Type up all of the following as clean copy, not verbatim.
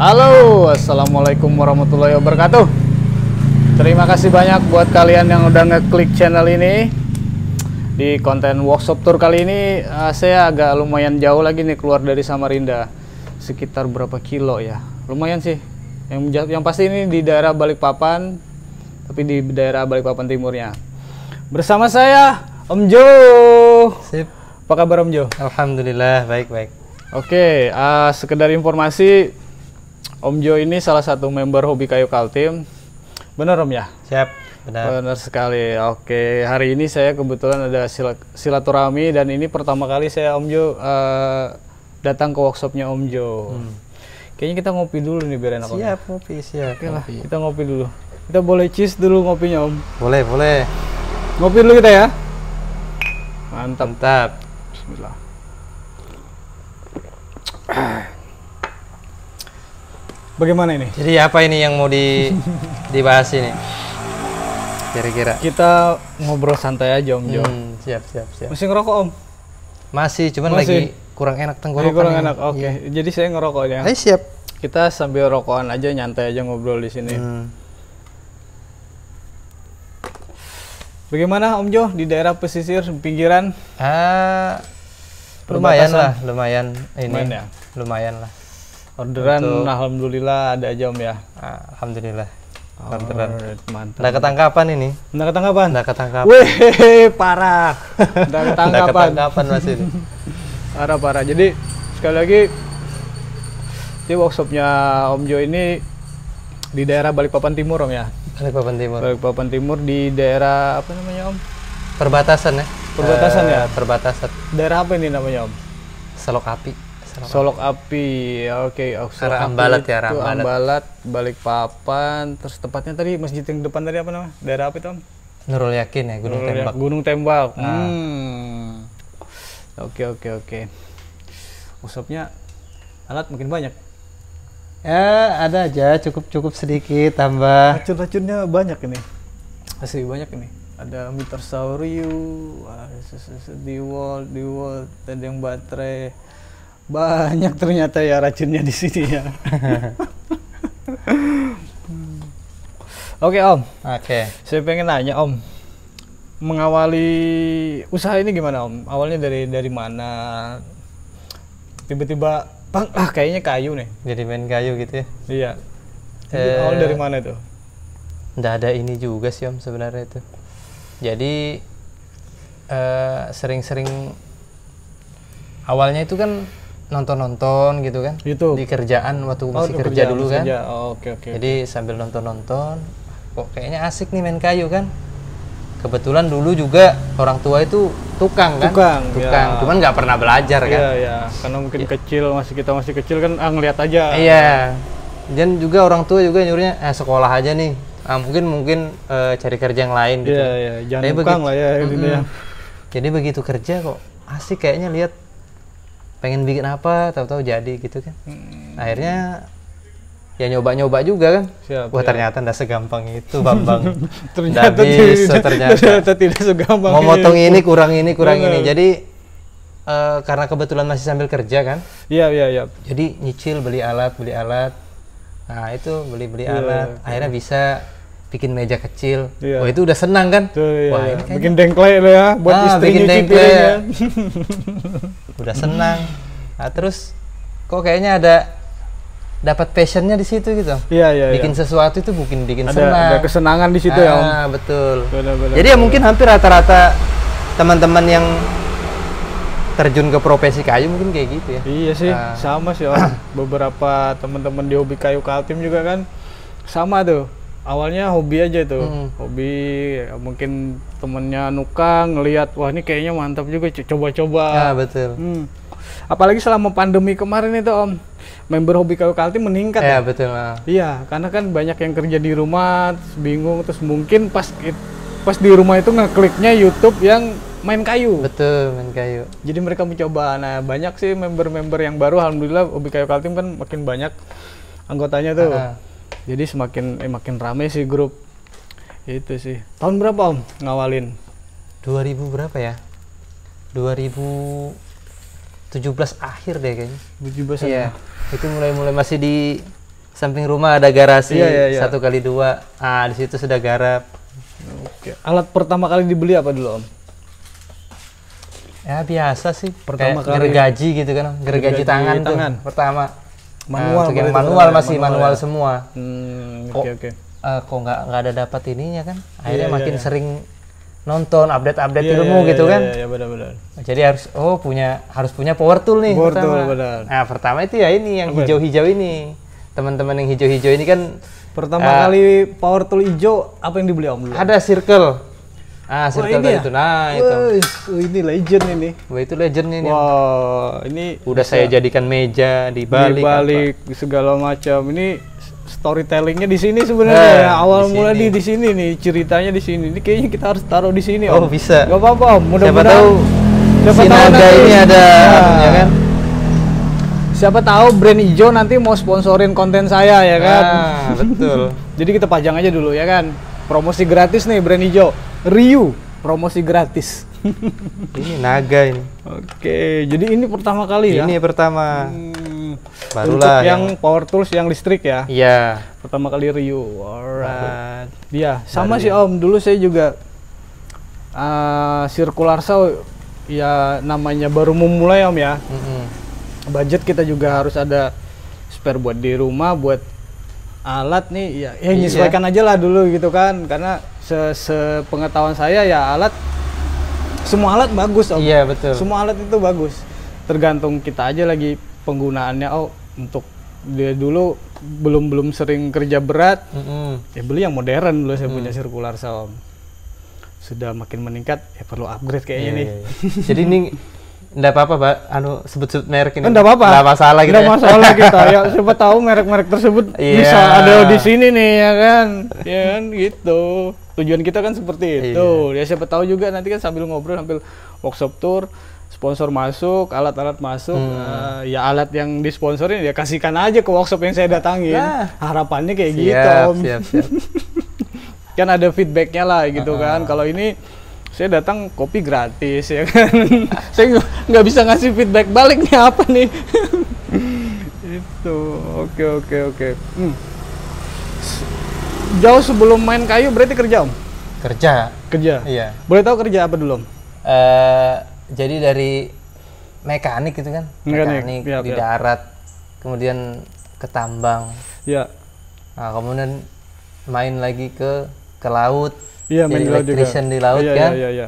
Halo, assalamualaikum warahmatullahi wabarakatuh. Terima kasih banyak buat kalian yang udah ngeklik channel ini. Di konten workshop tour kali ini saya agak lumayan jauh lagi nih keluar dari Samarinda. Sekitar berapa kilo ya? Lumayan sih. Yang pasti ini di daerah Balikpapan, tapi di daerah Balikpapan timurnya. Bersama saya Om Jo. Sip. Apa kabar Om Jo? Alhamdulillah baik-baik. Oke, sekedar informasi, Om Jo ini salah satu member Hobi Kayu Kaltim. Benar Om ya? Siap, benar. Benar sekali. Oke, hari ini saya kebetulan ada silaturahmi dan ini pertama kali saya Om Jo datang ke workshopnya Om Jo. Kayaknya kita ngopi dulu nih biar enak. Siap, ngopi, siap. Oke lah, kita ngopi dulu. Kita boleh cheers dulu ngopinya Om? Boleh, boleh. Ngopi dulu kita ya. Mantap. Mantap. Bismillah. Bagaimana ini? Jadi apa ini yang mau dibahas ini? Kira-kira. Kita ngobrol santai aja Om Jo. Siap, siap, siap. Masih ngerokok Om? Masih, cuman Masih? lagi kurang enak tenggorokan. Kurang ini. enak. Oke. Iya. Jadi saya ngerokok aja. Ayo siap. Kita sambil rokokan aja, nyantai aja ngobrol di sini. Bagaimana Om Jo di daerah pesisir pinggiran? Lumayan Perbatasan? lah, lumayan ini. Lumayan ya? Lumayan lah. Orderan Untuk- alhamdulillah ada aja Om ya. Alhamdulillah. Orderan. Alright, mantap. Udah ketangkapan ini. Udah ketangkapan? Udah ketangkapan. Wih, parah. Udah Udah ketangkapan. ketangkapan Mas ini. Parah. Jadi sekali lagi di workshopnya Om Jo ini di daerah Balikpapan Timur Om ya. Balikpapan Timur. Balikpapan Timur di daerah apa namanya Om? Perbatasan ya. Perbatasan ya? Perbatasan. Daerah apa ini namanya Om? Solok Api. Solok Api. Oke, Solok Arah Api Ambalat ya, itu arah Ambalat. Ambalat, Balikpapan. Terus tempatnya tadi masjid yang depan tadi apa namanya? Daerah apa itu Om? Nurul Yakin ya, Gunung Tembak. Gunung Tembak. Nah. Oke. Workshopnya alat makin banyak. Ya, ada aja, cukup sedikit tambah. Racun-racunnya banyak ini. Masih banyak ini. Ada meter sauriu, di wall, ada yang baterai. Banyak ternyata ya racunnya di sini ya. Oke Om. Oke. Saya pengen nanya Om, mengawali usaha ini gimana Om? Awalnya dari mana? Tiba-tiba, bang, kayaknya kayu nih. Jadi main kayu gitu ya. Iya. Jadi awal dari mana itu? Nggak ada ini juga sih Om sebenarnya itu. Jadi sering-sering awalnya itu kan nonton gitu kan. YouTube. Di kerjaan waktu masih kerja dulu kan. Oh, oke. Jadi sambil nonton, kok kayaknya asik nih main kayu kan. Kebetulan dulu juga orang tua itu tukang kan. Tukang, ya. Cuman nggak pernah belajar kan. Iya. Karena mungkin kita masih kecil kan, ngeliat aja. Iya. Dan juga orang tua juga nyuruhnya sekolah aja nih. Mungkin cari kerja yang lain gitu. Iya. Jangan tukang lah ya. Gitu ya. Jadi begitu kerja kok asik kayaknya lihat pengen bikin apa, tahu-tahu jadi gitu kan. Akhirnya ya nyoba-nyoba juga kan. Siap, Wah ternyata nggak segampang itu Bambang. ternyata ternyata tidak segampang. mau motong itu. ini kurang ini Bener. Jadi karena kebetulan masih sambil kerja kan. Iya. Jadi nyicil beli alat. Nah itu beli Iya, alat. iya. Akhirnya bisa bikin meja kecil. Iya. Wah itu udah senang kan. Tuh, iya. Wah ini kayaknya Bikin dengklek lo ya buat istri bikin nyuci dengklek. piringnya. Udah senang. Nah terus kok kayaknya dapat passionnya di situ gitu. Iya. Bikin sesuatu itu bikin senang. Ada kesenangan di situ ya Om. Betul. Benar. Jadi ya mungkin hampir rata-rata teman-teman yang terjun ke profesi kayu mungkin kayak gitu ya. Iya sih, sama sih Om. Beberapa teman-teman di Hobi Kayu Kaltim juga kan sama tuh. Awalnya hobi aja tuh. Hobi, mungkin temennya nukang ngelihat, wah ini kayaknya mantap juga, coba-coba. Betul. Apalagi selama pandemi kemarin itu Om, member Hobi Kayu Kaltim meningkat. Ya ya? betul. Iya, karena kan banyak yang kerja di rumah, terus bingung, terus mungkin pas di rumah itu ngekliknya YouTube yang main kayu. Betul, main kayu. Jadi mereka mencoba. Nah, banyak sih member-member yang baru. Alhamdulillah Hobi Kayu Kaltim kan makin banyak anggotanya tuh. Jadi makin rame sih grup. Itu sih. Tahun berapa Om ngawalin? 2000 berapa ya? 2017 akhir deh kayaknya. 17 Iya. Itu mulai masih di samping rumah ada garasi Iya. 1x2. Ah, di situ sudah garap. Oke. Alat pertama kali dibeli apa dulu Om? Ya biasa sih. Pertama Kayak kali gergaji gitu kan, gergaji tangan tuh pertama. Manual Untuk yang berarti manual pertama, masih manual manual ya? semua. Oke. Kok nggak ada dapat ininya kan? Akhirnya Iya, makin iya. sering nonton update Iya, ilmu gitu kan. Iya, benar-benar. Jadi harus punya power tool nih Power pertama. tool, benar. Nah, pertama itu ya ini yang hijau-hijau ini. Teman-teman yang hijau-hijau ini kan Pertama kali power tool hijau apa yang dibeli Om dulu? ada circle. Circle ini tadi ya? itu. Nah, itu. Wih, ini legend ini. Wah, itu legend ini. Wah, ini Udah saya jadikan meja di balik. dibalik segala macam. Ini storytellingnya di sini sebenarnya ya. Awal di mula sini. di sini nih ceritanya di sini. Ini kayaknya kita harus taruh di sini Om. Oh, bisa. Gak apa-apa Om. Siapa Mudah-mudahan tahu siapa si tahu naga nanti- ini ada ya kan? Siapa tahu brand hijau nanti mau sponsorin konten saya ya kan. Betul. Jadi kita pajang aja dulu ya kan. Promosi gratis nih brand hijau. Ryu, promosi gratis. Ini naga ini. Oke, jadi ini pertama kali ya. Ini pertama. Untuk Barulah yang power tools yang listrik ya. Iya. Pertama kali Ryu. Alright. Iya, sama sih Om. Dulu saya juga circular saw ya namanya baru memulai Om ya. Budget kita juga harus ada spare buat di rumah, buat alat nih ya menyesuaikan aja lah dulu gitu kan, karena sepengetahuan saya ya semua alat bagus Om. Iya, betul. Semua alat itu bagus, tergantung kita aja lagi penggunaannya. Untuk dia dulu belum sering kerja berat, ya beli yang modern dulu. Saya punya circular saw Om. Sudah makin meningkat ya perlu upgrade kayaknya nih. Iya. Jadi ini enggak apa-apa, Pak. Sebut-sebut merek ini. Enggak apa-apa. Enggak masalah gitu. Enggak masalah kita. Ya siapa tahu merek-merek tersebut bisa ada di sini nih ya kan. Ya kan gitu. Tujuan kita kan seperti itu. Ya siapa tahu juga nanti kan sambil ngobrol sambil workshop tour, sponsor masuk, alat-alat masuk. Ya alat yang disponsorin ya kasihkan aja ke workshop yang saya datangin. Harapannya kayak gitu Om. Siap. Kan ada feedbacknya lah gitu kan. Kalau ini saya datang kopi gratis ya kan. Saya nggak bisa ngasih feedback balik nih apa nih. Itu oke. Jauh sebelum main kayu berarti kerja Om? Kerja. Iya. Boleh tahu kerja apa dulu Om? Jadi dari mekanik gitu kan. Mekanik, iya, di iya. darat, kemudian ke tambang. Ya. Nah, kemudian main lagi ke laut. Iya, main jadi di laut juga. electrician di laut kan. Iya.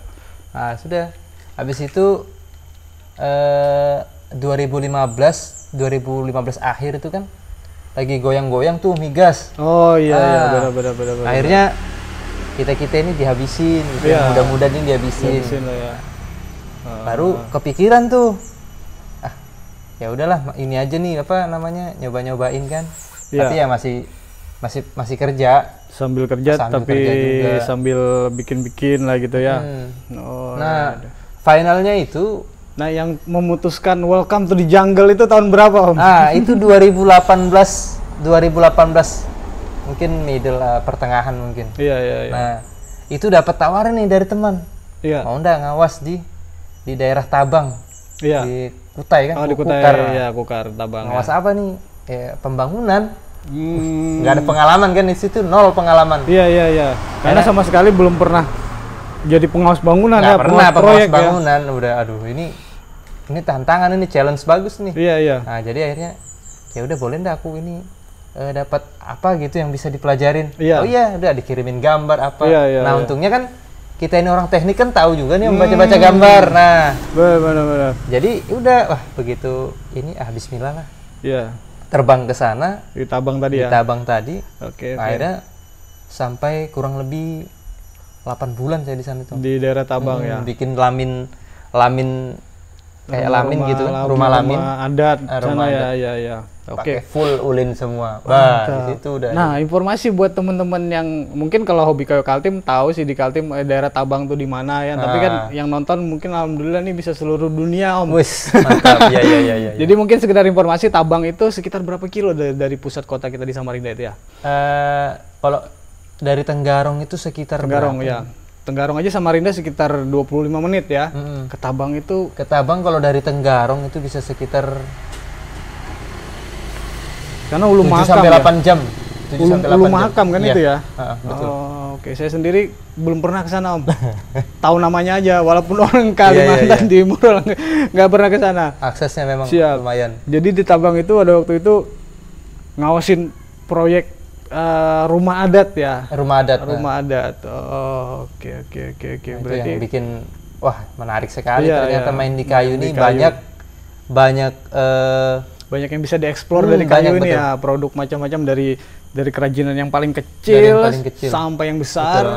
Nah, sudah. Habis itu 2015 akhir itu kan lagi goyang-goyang tuh migas. Oh iya, benar. Akhirnya kita ini dihabisin, gitu. Iya. Mudah-mudah ini dihabisin. Habisin lah ya. Baru kepikiran tuh. Ya udahlah, ini aja nih apa namanya, nyoba-nyobain kan. Iya. Tapi ya masih kerja. Sambil kerja Sambil tapi kerja juga. sambil bikin-bikin lah gitu ya. Oh, Nah, finalnya itu yang memutuskan welcome to the jungle itu tahun berapa Om? itu 2018 mungkin middle pertengahan mungkin. Iya. Nah, itu dapat tawaran nih dari teman. Iya. Mau nggak ngawas di daerah Tabang. Iya. Di Kutai kan? Oh, di Kutai. Kukar. Ya, Kukar, Tabang. Ngawas apa nih? Pembangunan. Hmm. Nggak ada pengalaman kan di situ, nol pengalaman. Iya. Karena sama sekali belum pernah jadi pengawas bangunan Nggak ya, pernah pengawas proyek ya. bangunan. Udah, aduh ini tantangan, ini challenge bagus nih. Iya. Nah, jadi akhirnya ya udah boleh ndak aku ini dapat apa gitu yang bisa dipelajarin. Iya. Oh iya, udah dikirimin gambar apa. Iya, Nah, iya. untungnya kan kita ini orang teknik kan tahu juga nih membaca-baca gambar. Nah, Benar. jadi udah begitu ini bismillah lah. Iya. Terbang ke sana Di Tabang tadi di ya. Tabang tadi. Oke. Akhirnya sampai kurang lebih 8 bulan saya di sana tuh. Di daerah Tabang ya. Bikin lamin kayak lamin gitu kan, rumah lamin. Rumah adat Rumah sana adat. ya. Oke. Pakai full ulin semua. Mantap. Di situ udah. Nah, informasi buat temen-temen yang mungkin kalau hobi kayu Kaltim tahu sih di Kaltim daerah Tabang tuh di mana ya. Tapi kan yang nonton mungkin alhamdulillah nih bisa seluruh dunia Om. Wis, mantap. Iya. Jadi mungkin sekedar informasi Tabang itu sekitar berapa kilo dari pusat kota kita di Samarinda itu ya? Kalau dari Tenggarong itu sekitar Tenggarong berapa? ya. Tenggarong aja Samarinda sekitar 25 menit ya. Ke Tabang itu Ke Tabang kalau dari Tenggarong itu bisa sekitar Karena ulu 7 mahakam sampai ya? 8 jam. 7 Ulu, sampai 8 ulu jam. mahakam kan Iya. itu ya? Betul. Oh, oke. Saya sendiri belum pernah ke sana, Om. Tahu namanya aja, walaupun orang Iya, Kalimantan iya. Timur nggak pernah ke sana. Aksesnya memang Siap. lumayan. Jadi di Tabang itu ada waktu itu ngawasin proyek rumah adat ya. Rumah adat. Rumah adat. Oh, oke. Itu Berarti yang bikin wah menarik sekali Iya, ternyata iya. main di kayu Main di ini kayu. banyak banyak yang bisa dieksplor Hmm, dari kayu banyak, ini betul. ya, produk macam-macam dari kerajinan yang paling kecil, paling kecil. sampai yang besar. Betul.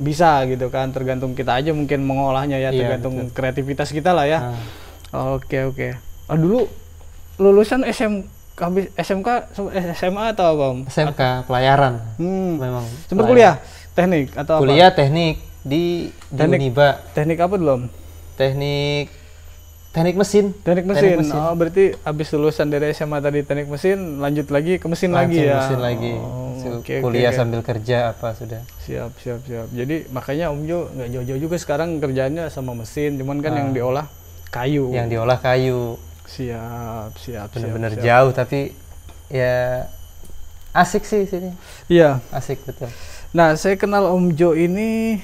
Bisa gitu kan, tergantung kita aja mungkin mengolahnya ya, Iya, tergantung kreativitas kita lah ya. Nah. Oke. Dulu lulusan habis SMK SMA atau apa, Om? SMK pelayaran Hmm. memang. Sempat pelayaran. kuliah teknik atau apa? Kuliah teknik di Teknik. Uniba. Teknik apa dulu, Om? Teknik mesin. Teknik mesin. Oh, berarti habis lulusan dari SMA tadi teknik mesin, lanjut lagi ke mesin lagi ya. Mesin lagi. Oh, Kuliah oke. sambil kerja apa sudah. Siap. Jadi makanya Om Jo nggak jauh-jauh juga sekarang kerjaannya sama mesin, cuman kan yang diolah kayu. Yang diolah kayu. Siap. Bener-bener jauh tapi ya asik sih sini. Iya. Asik betul. Nah, saya kenal Om Jo ini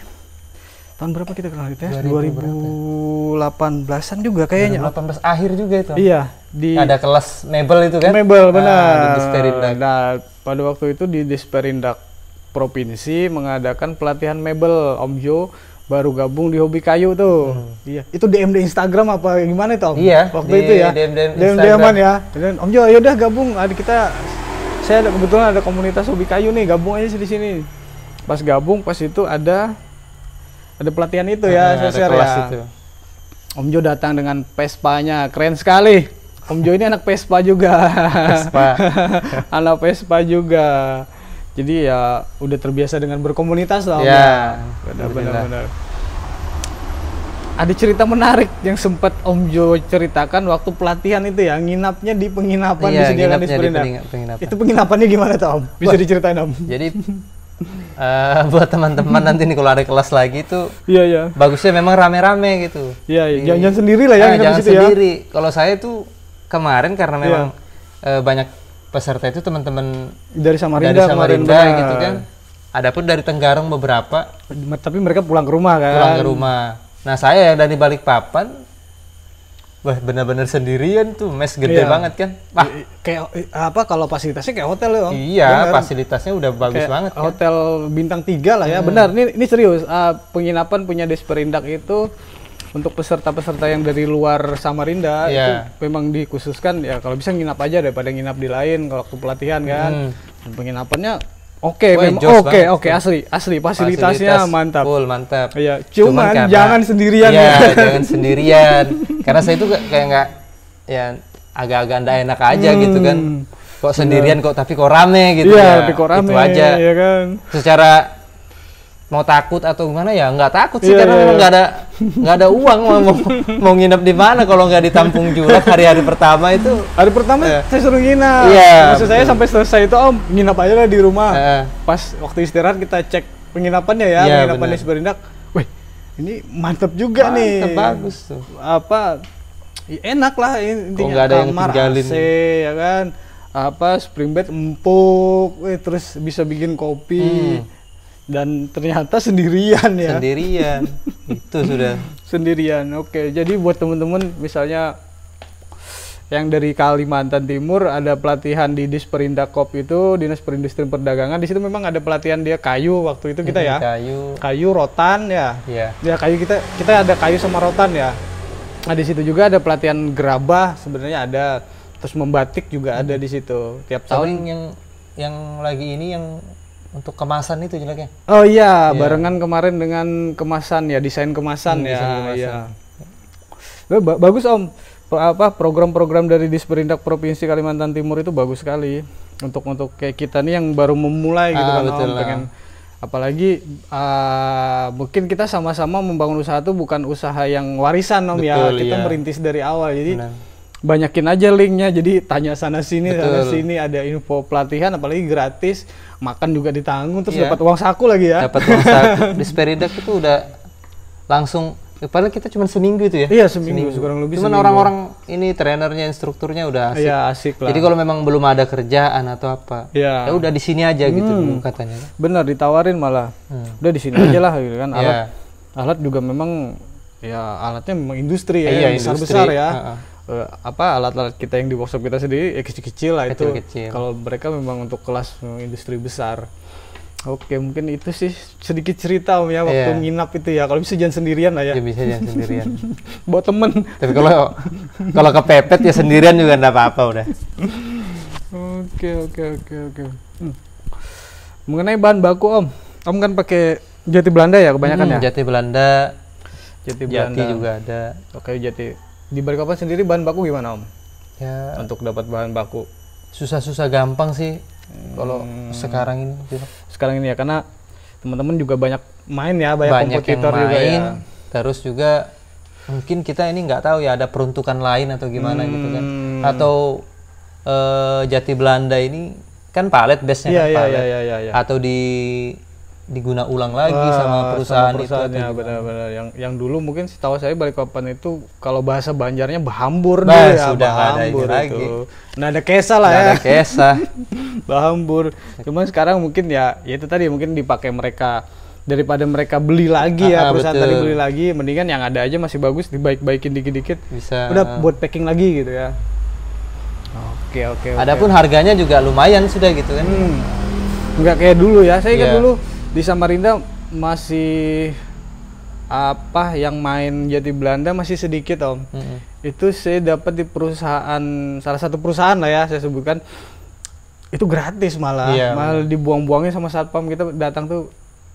tahun berapa kita kenal itu ya? 2018-an juga kayaknya. 2018 akhir juga itu. Iya, di Ada kelas mebel itu kan? Mebel, benar. Di Disperindak. Nah, pada waktu itu di Disperindak Provinsi mengadakan pelatihan mebel. Om Jo baru gabung di hobi kayu tuh. Iya. Itu DM di Instagram apa gimana itu, Om? Iya, Waktu di itu ya. DM DM-an ya. Dan Om Jo, ayo udah gabung. Saya kebetulan ada komunitas hobi kayu nih, gabung aja di sini. Pas gabung, pas itu ada pelatihan itu ya, ada saya share kelas ya. itu. Om Jo datang dengan Vespa-nya, keren sekali. Om Jo ini anak Vespa juga. Vespa. Anak Vespa juga. Jadi ya udah terbiasa dengan berkomunitas lah Om. Ya, Benar-benar. Ada cerita menarik yang sempat Om Jo ceritakan waktu pelatihan itu ya, nginapnya di penginapan Iya, disediakan di nginapnya di Disperindak. penginapan. Itu penginapannya gimana tuh, Om? Bisa diceritain, Om? Jadi buat teman-teman nanti nih kalau ada kelas lagi tuh Iya. bagusnya memang rame-rame gitu. Iya. Jangan sendiri lah ya, nginap di jangan situ ya. sendiri. Kalau saya tuh kemarin karena memang banyak peserta itu teman-teman Dari Samarinda, dari kemarin, Samarinda benar. gitu kan. Adapun dari Tenggarong beberapa Tapi mereka pulang ke rumah kan. pulang ke rumah. Nah saya yang dari Balikpapan, wah benar-benar sendirian tuh, mes gede Iya. banget kan. Wah, Kayak apa kalau fasilitasnya kayak hotel ya, Om? iya Benar. fasilitasnya udah bagus Kayak banget kan. hotel bintang 3 lah ya. Benar, ini serius. Penginapan punya Disperindak itu untuk peserta-peserta yang dari luar Samarinda Iya. itu memang dikhususkan ya kalau bisa nginap aja daripada nginap di lain kalau waktu pelatihan kan. Penginapannya oke, Wah, memang jos oke, banget. asli fasilitasnya mantap. Full mantap. Iya, cuman karena- jangan sendirian Iya, ya. jangan sendirian. Karena saya itu kayak nggak, ya agak-agak nggak enak aja gitu kan. Kok sendirian kok tapi kok rame gitu Iya, ya. tapi kok rame Itu aja. ya kan. Secara mau takut atau gimana ya nggak takut sih Iya, karena iya. memang nggak ada uang mau nginep di mana kalau nggak ditampung julak hari-hari pertama itu. Hari pertama saya suruh nginap. Iya, Maksud saya sampai selesai itu Om, nginap aja lah di rumah. Heeh. Pas waktu istirahat kita cek penginapannya ya, Iya, penginapan benar. di Disperindak. Wih, ini mantep juga nih. Mantep, bagus tuh. Apa enak lah intinya. Kok nggak ada yang Kamar tinggalin. AC ya kan. Apa spring bed empuk, terus bisa bikin kopi. Dan ternyata sendirian ya. Sendirian. Itu sudah. Sendirian. Oke, jadi buat temen-temen misalnya yang dari Kalimantan Timur ada pelatihan di Disperindak Kop itu, Dinas Perindustrian Perdagangan. Di situ memang ada pelatihan dia kayu waktu itu kita ya. Kayu rotan ya. Iya. Ya kayu kita ada kayu sama rotan ya. Nah, di situ juga ada pelatihan gerabah sebenarnya ada. Terus membatik juga ada di situ. Tiap tahun. Yang lagi ini yang untuk kemasan itu jeleknya. Oh iya, barengan kemarin dengan kemasan ya, desain kemasan ya. desain kemasan. Iya. Bagus Om. Program-program dari Disperindak Provinsi Kalimantan Timur itu bagus sekali untuk kayak kita nih yang baru memulai gitu kan betul Om, pengen apalagi mungkin kita sama-sama membangun usaha itu bukan usaha yang warisan Om. Betul, ya kita iya. merintis dari awal jadi Benar. banyakin aja linknya jadi tanya sana sini sana Betul. sini ada info pelatihan apalagi gratis makan juga ditanggung terus Iya. dapat uang saku lagi ya. Dapat uang saku. Disperindak itu udah langsung Padahal kita cuma seminggu itu ya. Iya, seminggu kurang lebih. Cuman orang-orang ini trainernya, instrukturnya udah asik. Iya, asik lah. Jadi kalau memang belum ada kerjaan atau apa, ya udah di sini aja gitu dulu katanya. Bener, ditawarin malah. Udah di sini aja lah gitu kan. Iya. Alat juga memang ya alatnya memang industri ya, Iya, yang besar-besar industri. ya. Apa alat-alat kita yang di workshop kita sendiri kecil-kecil lah itu. Kecil-kecil. Kalau mereka memang untuk kelas industri besar. Oke, mungkin itu sih sedikit cerita Om ya waktu nginap itu ya. Kalau bisa jangan sendirian lah ya. Ya bisa jangan sendirian. Bawa temen. Tapi kalau kepepet ya sendirian juga enggak apa-apa udah. Oke. Mengenai bahan baku Om kan pakai jati Belanda ya kebanyakan ya? Jati Belanda. Jati juga ada. Oke, jati. Di Balikpapan sendiri bahan baku gimana Om? Ya Untuk dapat bahan baku. Susah-susah gampang sih. Kalau sekarang ini gitu. Sekarang ini ya, karena teman-teman juga banyak main ya, banyak kompetitor yang main, juga ya. Terus juga mungkin kita ini nggak tahu ya ada peruntukan lain atau gimana gitu kan. Atau jati Belanda ini kan palet base-nya kan palet. Iya. Atau diguna ulang lagi sama perusahaan itu. Ya, benar-benar. Yang dulu mungkin setahu saya Balikpapan itu kalau bahasa Banjarnya bahambur Bah, dulu ya, sudah bahambur ada itu. lagi. Nah, ada kesa lah Nggak ya. ada kesa. Bahambur. Cuman sekarang mungkin ya itu tadi mungkin dipakai mereka daripada mereka beli lagi ya, perusahaan betul. tadi beli lagi, mendingan yang ada aja masih bagus dibaik-baikin dikit-dikit. Bisa. Udah buat packing lagi gitu ya. Oke. Adapun harganya juga lumayan sudah gitu kan. Nggak kayak dulu ya. Saya ingat dulu di Samarinda masih yang main jati Belanda masih sedikit Om. Itu saya dapat di perusahaan, salah satu perusahaan lah ya saya sebutkan, itu gratis malah. Malah dibuang-buangnya sama satpam. Kita datang tuh,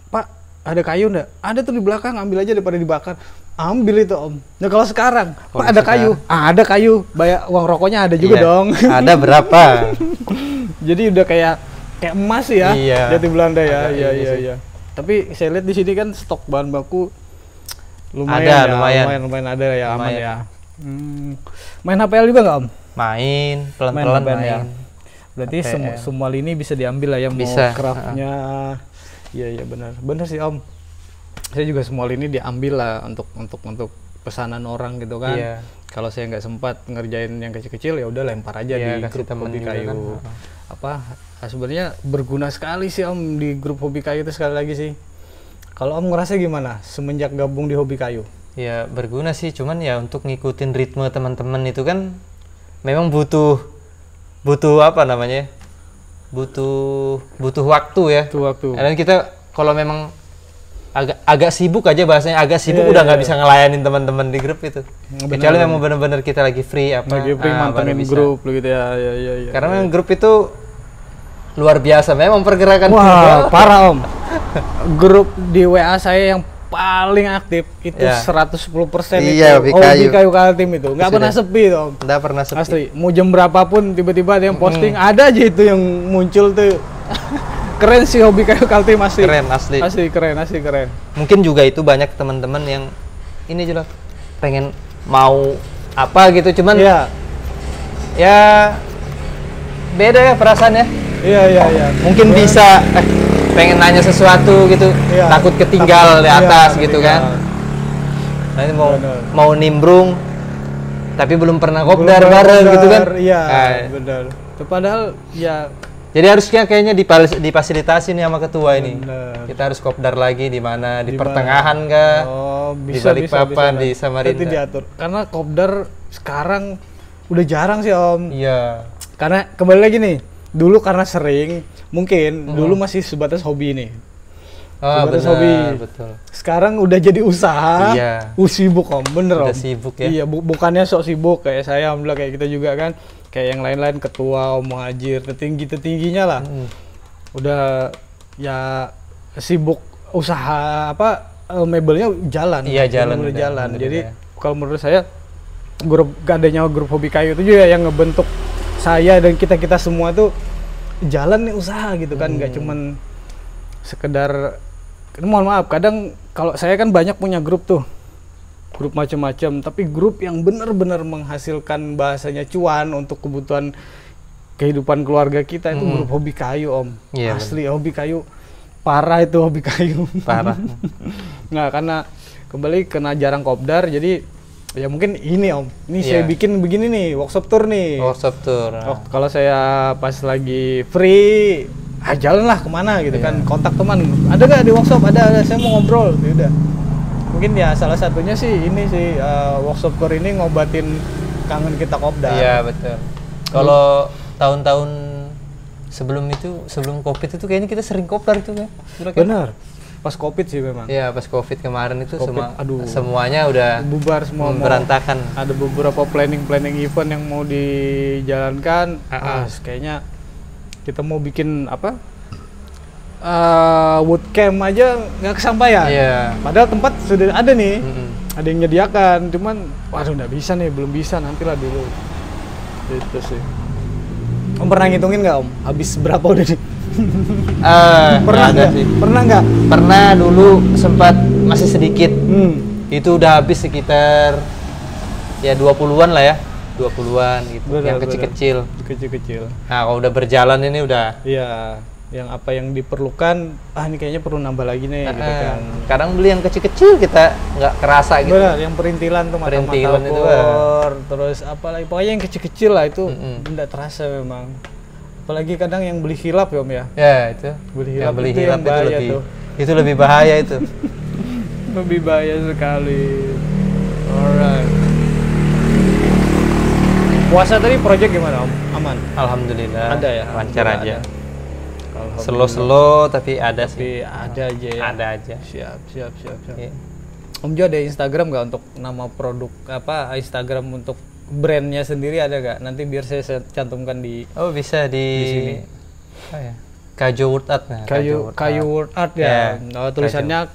Pak ada kayu enggak? Ada tuh di belakang, ambil aja daripada dibakar. Ambil itu Om. Nah kalau sekarang, Pak ada kayu? Ada kayu, bayar uang rokoknya ada juga dong. Ada berapa? Jadi udah kayak emas ya, jati Belanda ya. Iya. Tapi saya lihat di sini kan stok bahan baku lumayan ada ya, aman ya. Main HPL juga nggak Om? Main pelan-pelan main. Ya. Berarti semua lini bisa diambil lah ya, mau craftnya. Iya benar sih Om. Saya juga semua lini diambil lah untuk pesanan orang gitu kan. Kalau saya nggak sempat ngerjain yang kecil-kecil ya udah lempar aja di grup hobi kayu. Sebenarnya berguna sekali sih Om di grup hobi kayu itu sekali lagi sih. Kalau Om ngerasa gimana semenjak gabung di hobi kayu? Ya berguna sih, cuman ya untuk ngikutin ritme teman-teman itu kan memang butuh apa namanya? Butuh waktu ya. Dan kita kalau memang agak sibuk aja bahasanya, udah nggak bisa ngelayanin teman-teman di grup itu. Kecuali memang benar-benar kita lagi free mantengin grup gitu ya. Karena memang grup itu luar biasa memang pergerakan. Wah, parah Om. Grup di WA saya yang paling aktif itu 110% itu hobi kayu Kaltim itu. Nggak pernah sepi Om. Nggak pernah sepi. Asli, mau jam berapapun tiba-tiba ada yang posting, ada aja itu yang muncul tuh. Keren sih hobi kayu Kaltim asli. Asli keren. Mungkin juga itu banyak teman-teman yang ini juga pengen mau apa gitu, cuman ya beda ya perasaannya. Iya. Mungkin bisa pengen nanya sesuatu gitu, takut ketinggal di atas gitu kan. Nanti mau nimbrung tapi belum pernah kopdar bareng gitu kan. Iya, benar. Padahal ya jadi harusnya kayaknya difasilitasi nih sama ketua ini. Kita harus kopdar lagi di mana? Di pertengahan kah? Di Balikpapan, di Samarinda. Itu diatur. Karena kopdar sekarang udah jarang sih Om. Iya. Karena kembali lagi nih, dulu karena sering, mungkin dulu masih sebatas hobi nih. Sebatas hobi. Betul. Sekarang udah jadi usaha. Iya. Sibuk Om, bener Om. Udah sibuk ya. Iya, bukannya sok sibuk kayak saya, alhamdulillah kayak kita juga kan. Kayak yang lain-lain, ketua, Om Muhajir, tertingginya lah. Udah ya sibuk usaha mebelnya jalan. Iya, jalan. Jadi kalau menurut saya adanya grup hobi kayu itu juga yang ngebentuk saya dan kita semua tuh jalan nih usaha gitu kan, nggak cuman sekedar, mohon maaf kadang kalau saya kan banyak punya grup macam-macam, tapi grup yang benar-benar menghasilkan bahasanya cuan untuk kebutuhan kehidupan keluarga kita itu grup hobi kayu Om. Asli hobi kayu parah itu, hobi kayu parah. Nah karena kembali kena jarang kopdar, jadi ya mungkin ini Om, ini saya bikin begini nih, workshop tour nih. Workshop tour. Kalau saya pas lagi free, jalan lah kemana gitu kan, kontak teman, ada gak di workshop? Ada, saya mau ngobrol, ya udah. Mungkin ya salah satunya sih ini sih workshop tour ini ngobatin kangen kita kopdar. Iya betul. Kalau tahun-tahun sebelum COVID itu kayaknya kita sering kopdar itu kan? Benar. Pas COVID sih memang. Iya, pas COVID kemarin itu COVID, semuanya udah bubar semua, berantakan. Ada beberapa planning event yang mau dijalankan. Kayaknya kita mau bikin apa? Woodcamp aja nggak kesampaian. Iya. Padahal tempat sudah ada nih, ada yang menyediakan. Cuman, waduh nggak bisa nih, belum bisa, nantilah dulu. Itu sih. Om pernah ngitungin nggak Om? Habis berapa udah nih? Pernah nggak sih? Pernah dulu sempat masih sedikit. Itu udah habis sekitar ya 20-an lah ya. 20-an gitu. Yang kecil-kecil. Nah, kalau udah berjalan ini udah. Iya, yang apa yang diperlukan, ini kayaknya perlu nambah lagi nih gitu kan. Kadang beli yang kecil-kecil kita nggak kerasa gitu. Benar, yang perintilan tuh perintilan itu terus apa lagi, pokoknya yang kecil-kecil lah itu nggak terasa memang. Apalagi kadang yang beli hilap ya Om ya. Ya itu. Beli hilap itu lebih bahaya itu. Lebih bahaya sekali. Alright. Puasa tadi project gimana Om? Aman? Alhamdulillah. Ada ya? Lancar aja. Slow tapi ada sih. Ada aja ya. Ada aja. Siap. Yeah. Om Jo ada Instagram nggak untuk nama produk apa? Instagram untuk brandnya sendiri ada gak? Nanti biar saya cantumkan di. Oh bisa di sini. Kajo Word Art. Nah, Kajo Word Art ya. Tulisannya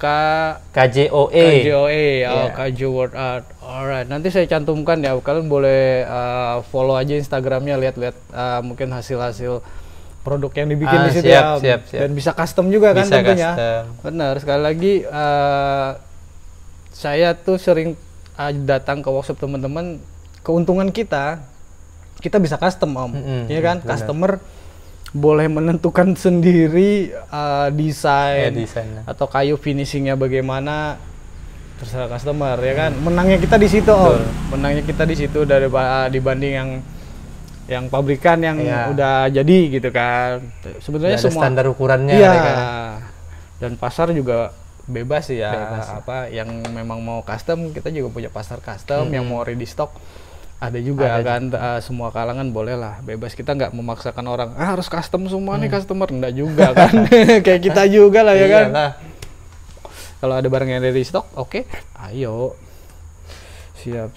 KJOE. Kajo Word Art. Alright. Nanti saya cantumkan ya. Kalian boleh follow aja Instagramnya, lihat-lihat mungkin hasil-hasil produk yang dibikin di situ ya. Siap. Dan bisa custom juga kan bisa tentunya. Custom. Benar. Sekali lagi saya tuh sering datang ke workshop teman-teman. Keuntungan kita bisa custom Om, ya kan? Bener. Customer boleh menentukan sendiri desain atau kayu finishingnya bagaimana, terserah customer ya kan. Menangnya kita di situ Om, menangnya kita di situ dibanding yang pabrikan yang udah jadi gitu kan. Sebenarnya semua standar ukurannya. Iya. Kan? Dan pasar juga bebas sih ya. Apa yang memang mau custom, kita juga punya pasar custom. Yang mau ready stock ada juga kan. Semua kalangan boleh lah, bebas. Kita nggak memaksakan orang harus custom semua nih customer, enggak juga kan. Kayak kita juga lah ya kan. Kalau ada barang yang ready stock, oke, ayo. Siap.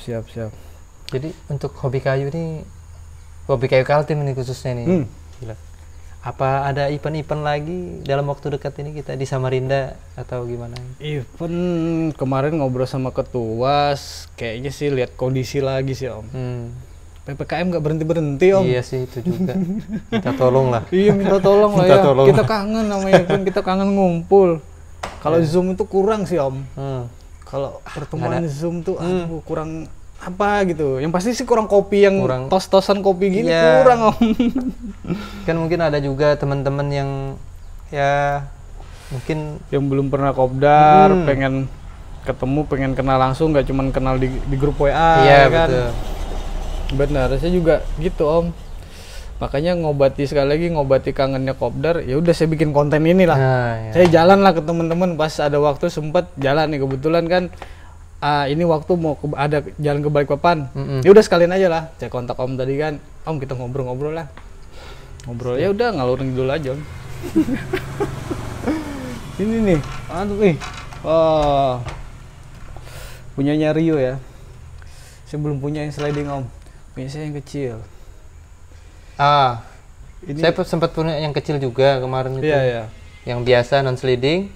Jadi untuk hobi kayu Kaltim ini khususnya nih. Gila. Apa ada event-event lagi dalam waktu dekat ini kita di Samarinda atau gimana? Event kemarin ngobrol sama ketua, kayaknya sih lihat kondisi lagi sih Om. PPKM nggak berhenti Om. Iya sih itu juga. Minta tolong lah. Iya minta tolong lah ya. Kita kangen namanya kan, kita kangen ngumpul. Kalau Zoom itu kurang sih Om. Kalau pertemuan Zoom tuh kurang apa gitu. Yang pasti sih kurang kopi, yang tos-tosan kopi gini kurang Om. Kan mungkin ada juga teman-teman yang ya mungkin yang belum pernah kopdar, pengen ketemu, pengen kenal langsung, nggak cuma kenal di grup WA. Iya kan? Betul. Benar, saya juga gitu Om. Makanya ngobati kangennya kopdar, ya udah saya bikin konten inilah. Saya jalan lah ke teman-teman pas ada waktu, sempat jalan nih kebetulan kan. Ini waktu mau ada jalan ke Balikpapan. Ya udah sekalian aja lah. Saya kontak Om tadi kan. Om kita ngobrol-ngobrol lah. Ngobrol ya udah ngalurin dulu aja Om. Ini nih. Punyanya Rio ya. Saya belum punya yang sliding Om. Punya saya yang kecil. Ini saya sempat punya yang kecil juga kemarin itu. Iya. Yang biasa non sliding.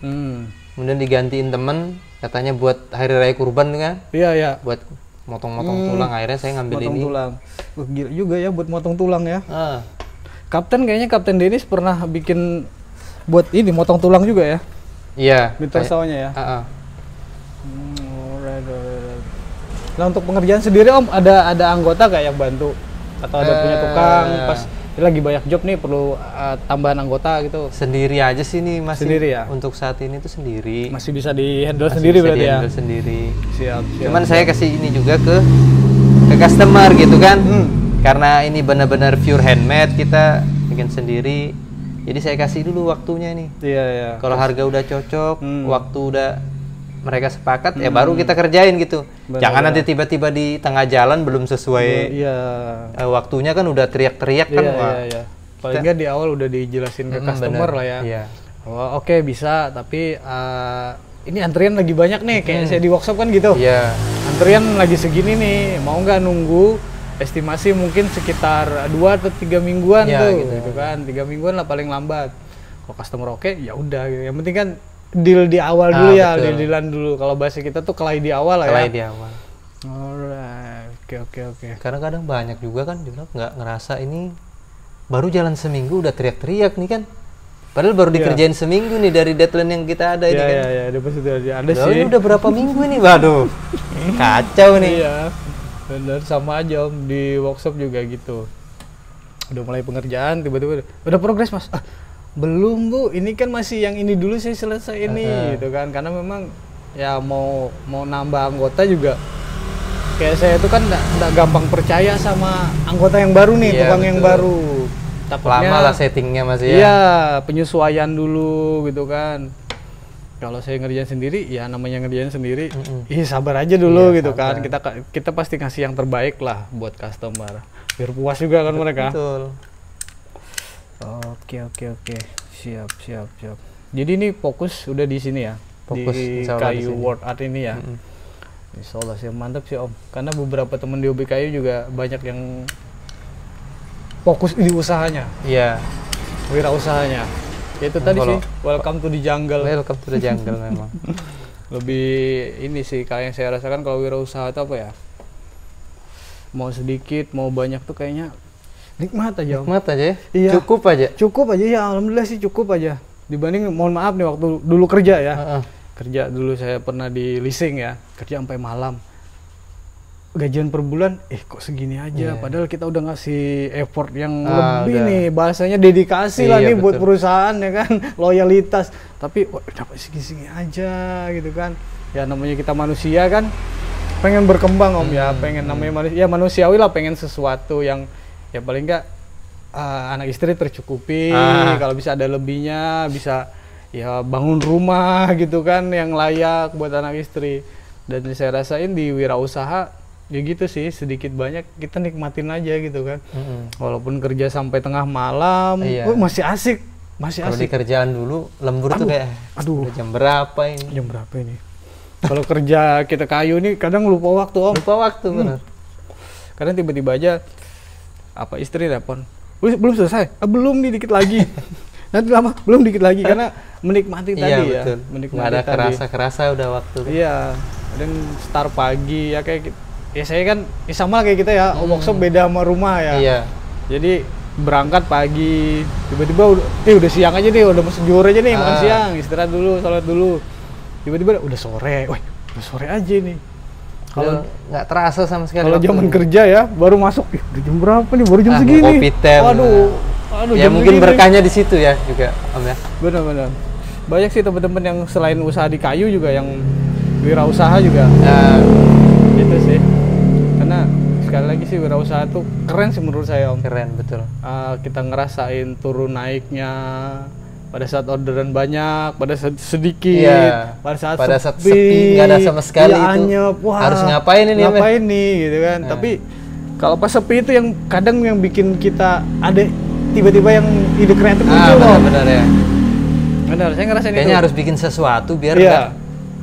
Kemudian digantiin temen. Katanya buat hari raya kurban kan? Iya. Buat motong-motong tulang, akhirnya saya ngambil motong ini. Tulang. Gila juga ya buat motong tulang ya. Kapten Dennis pernah bikin buat ini motong tulang juga ya? Iya. Mitra sawahnya ya? Alright. Nah untuk pengerjaan sendiri Om, ada anggota gak yang bantu? Atau ada punya tukang pas lagi banyak job nih, perlu tambahan anggota gitu. Sendiri aja sih nih masih. Sendiri ya? Untuk saat ini tuh sendiri. Masih bisa di-handle sendiri berarti ya? Sendiri. Siap. Cuman saya kasih ini juga ke customer gitu kan. Karena ini benar-benar pure handmade, kita bikin sendiri. Jadi saya kasih dulu waktunya nih. Iya. Kalau harga udah cocok, waktu udah mereka sepakat, ya baru kita kerjain gitu. Jangan nanti tiba-tiba di tengah jalan belum sesuai waktunya kan udah teriak-teriak kan. Iya. Paling nggak di awal udah dijelasin ke customer lah ya. Iya. Oh, oke, bisa, tapi ini antrian lagi banyak nih, kayak saya di workshop kan gitu. Iya. Antrian lagi segini nih, mau nggak nunggu? Estimasi mungkin sekitar 2 atau 3 mingguan tuh, gitu kan. 3 mingguan lah paling lambat. Kalau customer oke, ya udah. Yang penting kan deal di awal dulu ya, deal-dealan dulu. Kalau bahasa kita tuh kelahi di awal lah ya. Kelahi di awal. Alright, oke. Karena kadang banyak juga kan juga nggak ngerasa ini baru jalan seminggu udah teriak-teriak nih kan. Padahal baru dikerjain seminggu nih dari deadline yang kita ada ini kan. Iya, ada sih. Udah berapa minggu ini, waduh. Kacau nih. Iya. Bener, sama aja Om, di workshop juga gitu. Udah mulai pengerjaan, tiba-tiba udah progres Mas. Belum Bu, ini kan masih yang ini dulu saya selesai ini gitu kan. Karena memang ya mau nambah anggota juga. Kayak saya itu kan enggak gampang percaya sama anggota yang baru nih, tukang yang baru. Takutnya lama lah settingnya Mas ya. Iya, penyesuaian dulu gitu kan. Kalau saya ngerjain sendiri, ya namanya ngerjain sendiri, sabar aja dulu gitu sabar. Kan. Kita pasti kasih yang terbaik lah buat customer, biar puas juga kan mereka. Betul. Oke. Siap. Jadi ini fokus udah di sini ya, fokus di kayu word art ini ya. Insya Allah sih mantap sih Om. Karena beberapa temen di hobi kayu juga banyak yang fokus di usahanya. Iya. Wirausahanya. Ya itu tadi sih, welcome to the jungle. Welcome to the jungle memang. Lebih ini sih kayak yang saya rasakan kalau wirausaha itu apa ya? Mau sedikit, mau banyak tuh kayaknya nikmat aja. Nikmat aja ya? Iya. Cukup aja ya, alhamdulillah sih cukup aja. Dibanding, mohon maaf nih, waktu dulu kerja ya. Kerja dulu saya pernah di leasing ya, kerja sampai malam. Gajian per bulan, kok segini aja, padahal kita udah ngasih effort yang lebih nih, bahasanya dedikasi lah nih, betul. Buat perusahaan ya kan, loyalitas, tapi dapat segini aja gitu kan. Ya namanya kita manusia kan, pengen berkembang Om ya, pengen namanya manusia, ya manusiawi lah, pengen sesuatu yang ya paling enggak anak istri tercukupi, kalau bisa ada lebihnya, bisa ya bangun rumah gitu kan, yang layak buat anak istri. Dan saya rasain di wirausaha ya gitu sih, sedikit banyak kita nikmatin aja gitu kan. Walaupun kerja sampai tengah malam, masih asik. Kalau di kerjaan dulu lembur tuh kayak jam berapa ini? Kalau kerja kita kayu nih kadang lupa waktu Om. Benar. Kadang tiba-tiba aja istri telepon, belum selesai, belum nih, dikit lagi. Nanti lama, belum dikit lagi, karena menikmati tadi betul. Ya. Menikmati nggak ada tadi. kerasa udah waktu. Iya, dan start pagi ya kayak ya saya kan sama kayak kita ya, workshop beda sama rumah ya. Iya. Jadi berangkat pagi, tiba-tiba udah siang aja nih, udah masuk juhur aja nih, makan siang, istirahat dulu, sholat dulu. Tiba-tiba udah sore, udah sore aja nih. Kalau nggak terasa sama sekali. Kalau zaman kerja ya, baru masuk, udah jam berapa nih? Baru jam segini. Kopi time. Waduh, ya mungkin berkahnya di situ ya juga, Om ya. Benar. Banyak sih teman-teman yang selain usaha di kayu juga yang wirausaha juga. Gitu sih. Karena sekali lagi sih wirausaha tuh keren sih menurut saya Om. Keren, betul. Kita ngerasain turun naiknya pada saat orderan banyak, pada saat sedikit, pada saat sepi, nggak ada sama sekali itu. Anyep, harus ngapain ini? Ngapain nih gitu kan. Tapi kalau pas sepi itu yang kadang yang bikin kita ada tiba-tiba yang ide kreatif muncul. Benar ya. Benar, saya ngerasain kayaknya itu. Harus bikin sesuatu biar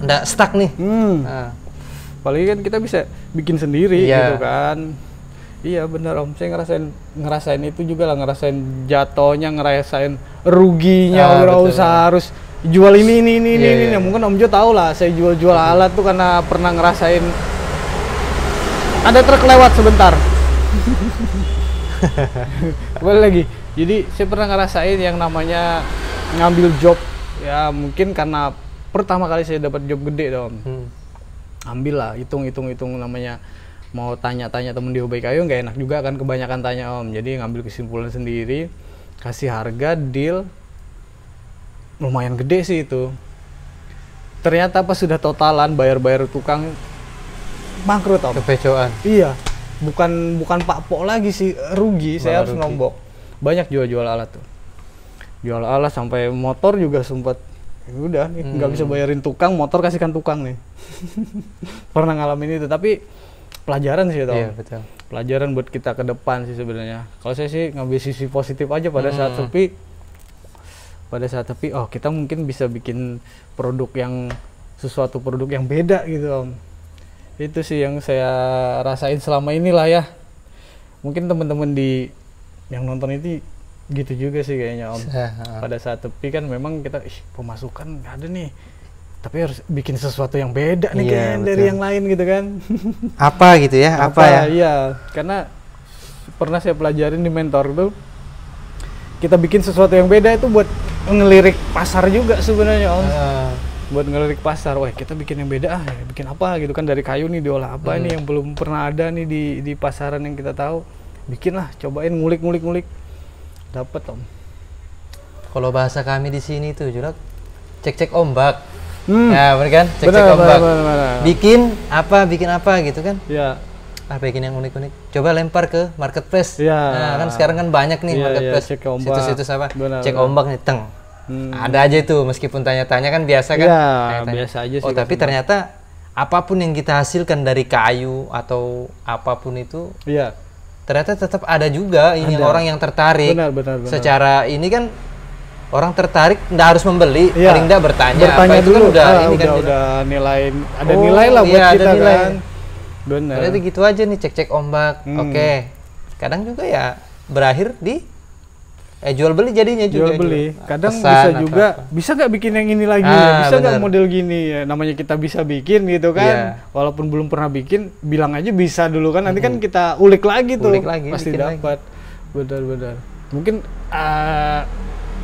nggak stuck nih. Apalagi kan kita bisa bikin sendiri gitu kan. Iya benar Om, saya ngerasain itu juga lah, ngerasain jatuhnya, ngerasain ruginya wirausaha harus jual ini. Mungkin Om Jo tahu lah, saya jual alat tuh karena pernah ngerasain ada truk lewat sebentar. Kembali lagi, jadi saya pernah ngerasain yang namanya ngambil job, ya mungkin karena pertama kali saya dapat job gede Om. Ambil lah, hitung namanya mau tanya-tanya temen di hobi kayu nggak enak juga kan, kebanyakan tanya Om. Jadi ngambil kesimpulan sendiri, kasih harga deal lumayan gede sih itu. Ternyata pas sudah totalan bayar tukang bangkrut Om. Kepecoan. Iya, bukan Pak Po lagi sih, rugi. Saya harus nombok. Banyak jual alat tuh. Jual alat sampai motor juga sempat. Udah nih nggak bisa bayarin tukang, motor kasihkan tukang nih. Pernah ngalamin itu, tapi pelajaran sih Om. Iya, betul. Pelajaran buat kita ke depan sih sebenarnya. Kalau saya sih ngambil sisi positif aja pada saat sepi. Pada saat sepi, oh kita mungkin bisa bikin sesuatu produk yang beda gitu Om. Itu sih yang saya rasain selama inilah ya. Mungkin teman-teman yang nonton itu gitu juga sih kayaknya Om. Pada saat sepi kan memang kita pemasukan nggak ada nih, tapi harus bikin sesuatu yang beda nih kayaknya dari yang lain gitu kan. Apa gitu ya? Apa ya? Iya, karena pernah saya pelajarin di mentor tuh, kita bikin sesuatu yang beda itu buat ngelirik pasar juga sebenarnya Om. Buat ngelirik pasar, wah kita bikin yang beda bikin apa gitu kan, dari kayu nih diolah apa nih yang belum pernah ada nih di pasaran yang kita tahu. Bikin lah, cobain ngulik, dapat Om. Kalau bahasa kami di sini tuh Julak, cek ombak. Ya bener kan, cek ombak. Bener. Bikin apa gitu kan? Ya. Bikin yang unik-unik. Coba lempar ke marketplace. Ya. Nah, kan sekarang kan banyak nih marketplace. Situs-situs apa? Benar, cek ombak nih, teng. Ada aja itu, meskipun tanya-tanya kan biasa kan. Ya, biasa aja sih. Oh, tapi ternyata apapun yang kita hasilkan dari kayu atau apapun itu, ternyata tetap ada juga orang yang tertarik. Benar. Secara ini kan orang tertarik nggak harus membeli, paling nggak bertanya apa itu dulu. Kan udah nilai, ada nilai lah buat kita kan. Benar. Berarti gitu aja nih, cek ombak. Oke. Kadang juga ya berakhir di jual beli jadinya juga. Jual beli. Kadang bisa juga, bisa nggak bikin yang ini lagi ya? Bisa nggak model gini ya? Namanya kita bisa bikin gitu kan. Walaupun belum pernah bikin, bilang aja bisa dulu kan. Nanti kan kita ulik lagi tuh. Pasti dapat. Benar. Mungkin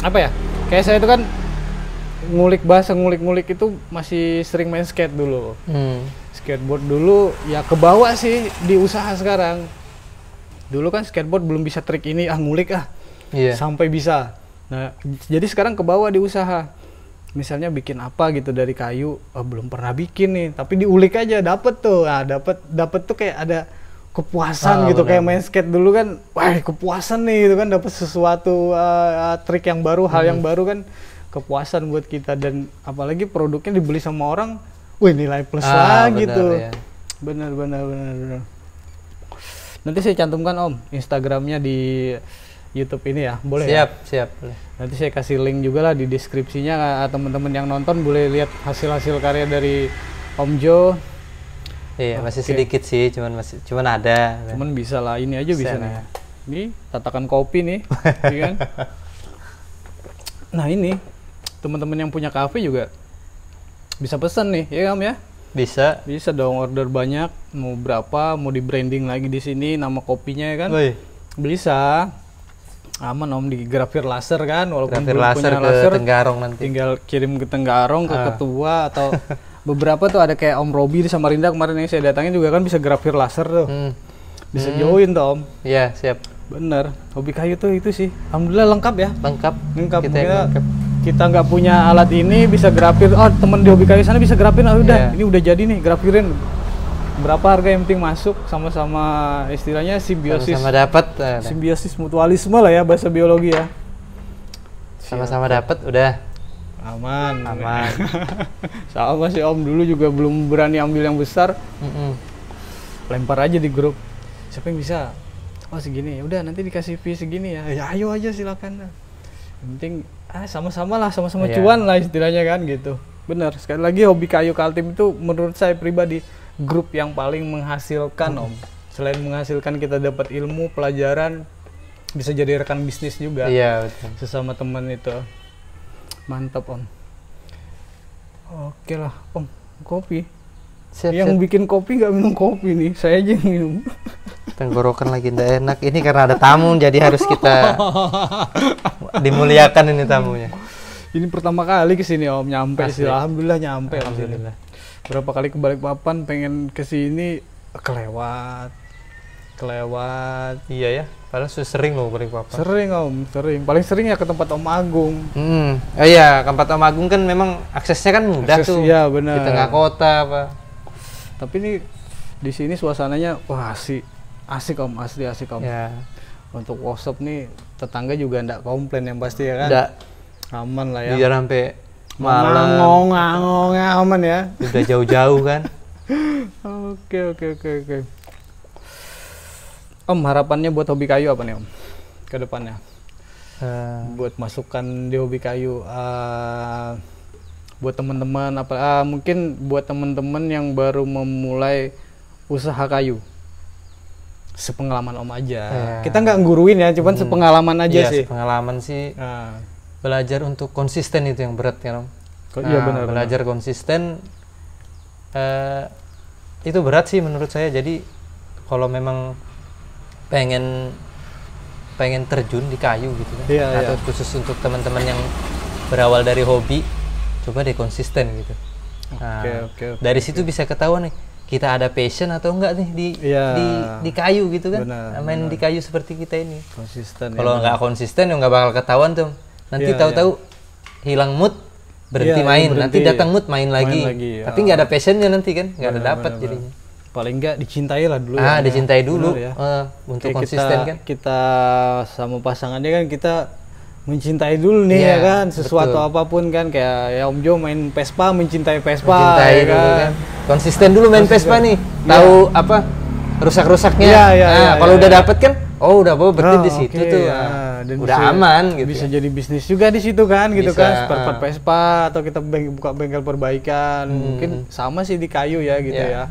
apa ya? Kayak saya itu kan ngulik itu masih sering main skate dulu. Skateboard dulu ya kebawa sih di usaha sekarang. Dulu kan skateboard belum bisa trik ini, ngulik sampai bisa. Nah, jadi sekarang kebawa di usaha. Misalnya bikin apa gitu dari kayu, belum pernah bikin nih, tapi diulik aja dapet tuh. Nah, dapet tuh kayak ada kepuasan gitu. Bener. Kayak main skate dulu kan, wah kepuasan nih gitu kan, dapet sesuatu trik yang baru, hal yang baru kan, kepuasan buat kita. Dan apalagi produknya dibeli sama orang, wih nilai plus lagi tuh. Ya. Benar. Nanti saya cantumkan Om Instagramnya di YouTube ini ya, boleh? Siap. Boleh. Nanti saya kasih link juga lah di deskripsinya, teman-teman yang nonton boleh lihat hasil karya dari Om Jo. Iya, masih sedikit sih, cuman ada. Cuman bisa lah, ini aja bisa nih. Ini tatakan kopi nih, kan? Nah ini teman-teman yang punya kafe juga bisa pesan nih, ya Om ya? Bisa dong, order banyak, mau berapa, mau di branding lagi di sini nama kopinya ya kan? Bisa. Aman Om, di grafir laser kan, walaupun belum punya laser, Tenggarong nanti. Tinggal kirim ke Tenggarong, ke ketua atau beberapa tuh ada kayak Om Robi di Samarinda kemarin yang saya datangin juga kan bisa grafir laser tuh. Bisa join tuh Om. Iya, siap. Bener, hobi kayu tuh itu sih. Alhamdulillah lengkap ya. Lengkap. Kita nggak punya alat ini bisa grafir. Oh, temen di hobi kayu sana bisa grafir. Udah, ini udah jadi nih, grafirin. Berapa harga yang penting masuk, sama-sama istilahnya simbiosis. Sama dapat. Simbiosis mutualisme lah ya bahasa biologi ya. Sama-sama dapat udah. Aman. Sama sih Om, dulu juga belum berani ambil yang besar. Lempar aja di grup. Siapa yang bisa? Oh segini, udah nanti dikasih fee segini ya. Ya ayo aja silakan. Yang penting sama-sama cuan lah istilahnya kan gitu. Bener, sekali lagi hobi kayu Kaltim itu menurut saya pribadi grup yang paling menghasilkan Om. Selain menghasilkan, kita dapat ilmu, pelajaran, bisa jadi rekan bisnis juga. Iya, betul. Sesama teman itu. Mantap Om. Oke lah Om, kopi. Yang bikin kopi nggak minum kopi nih, saya aja yang minum. Tenggorokan lagi nggak enak. Ini karena ada tamu, jadi harus kita dimuliakan ini tamunya. Ini pertama kali kesini Om, nyampe sih. Alhamdulillah nyampe. Alhamdulillah. Berapa kali ke Balikpapan pengen kesini, kelewat. Iya ya, padahal sudah sering loh paling papa. Sering Om, sering. Paling sering ya ke tempat Om Agung. Iya, ke tempat Om Agung kan memang aksesnya kan mudah tuh. Iya benar. Di tengah kota apa. Tapi ini di sini suasananya wah asik Om, asli asik Om. Ya. Untuk workshop nih tetangga juga ndak komplain yang pasti ya kan. Ndak. Aman lah ya. Biar sampai malam. Ngong aman ya. Udah jauh-jauh kan. Oke. Om, harapannya buat hobi kayu apa nih Om? Ke depannya? Buat masukan di hobi kayu, buat teman-teman mungkin buat teman-teman yang baru memulai usaha kayu. Sepengalaman Om aja. Kita nggak nguruin ya, cuman sepengalaman aja sih. Sepengalaman sih. Belajar untuk konsisten itu yang berat ya Om. Iya benar. Belajar konsisten itu berat sih menurut saya. Jadi kalau memang pengen terjun di kayu gitu kan, atau khusus untuk teman-teman yang berawal dari hobi, coba deh konsisten gitu. Oke. Dari situ bisa ketahuan nih kita ada passion atau enggak nih di kayu gitu kan. Main di kayu seperti kita ini. Konsisten. Kalau nggak konsisten ya nggak bakal ketahuan tuh. Nanti tahu-tahu hilang mood, berhenti main. Nanti datang mood main lagi. Tapi nggak ada passionnya nanti kan, nggak ada dapat jadinya. Paling nggak dicintai lah dulu. Dicintai dulu ya. Untuk konsisten kan. Kita sama pasangannya kan kita mencintai dulu nih ya kan, sesuatu apapun kan, kayak ya Om Jo main Vespa, mencintai Vespa. Mencintai dulu kan. Konsisten dulu main Vespa nih. Tahu apa rusak-rusaknya. Kalau udah dapet kan, udah berarti di situ tuh. Dan udah aman gitu. Bisa jadi bisnis juga di situ kan, gitu kan. Spare Vespa atau kita buka bengkel perbaikan. Mungkin sama sih di kayu ya gitu ya.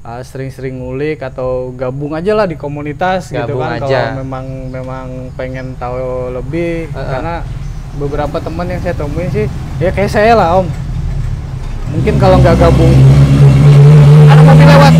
Sering-sering ngulik atau gabung aja lah di komunitas gitu kan, kalau memang pengen tahu lebih. Karena beberapa teman yang saya temuin sih ya kayak saya lah Om, mungkin kalau nggak gabung ada mobil lewat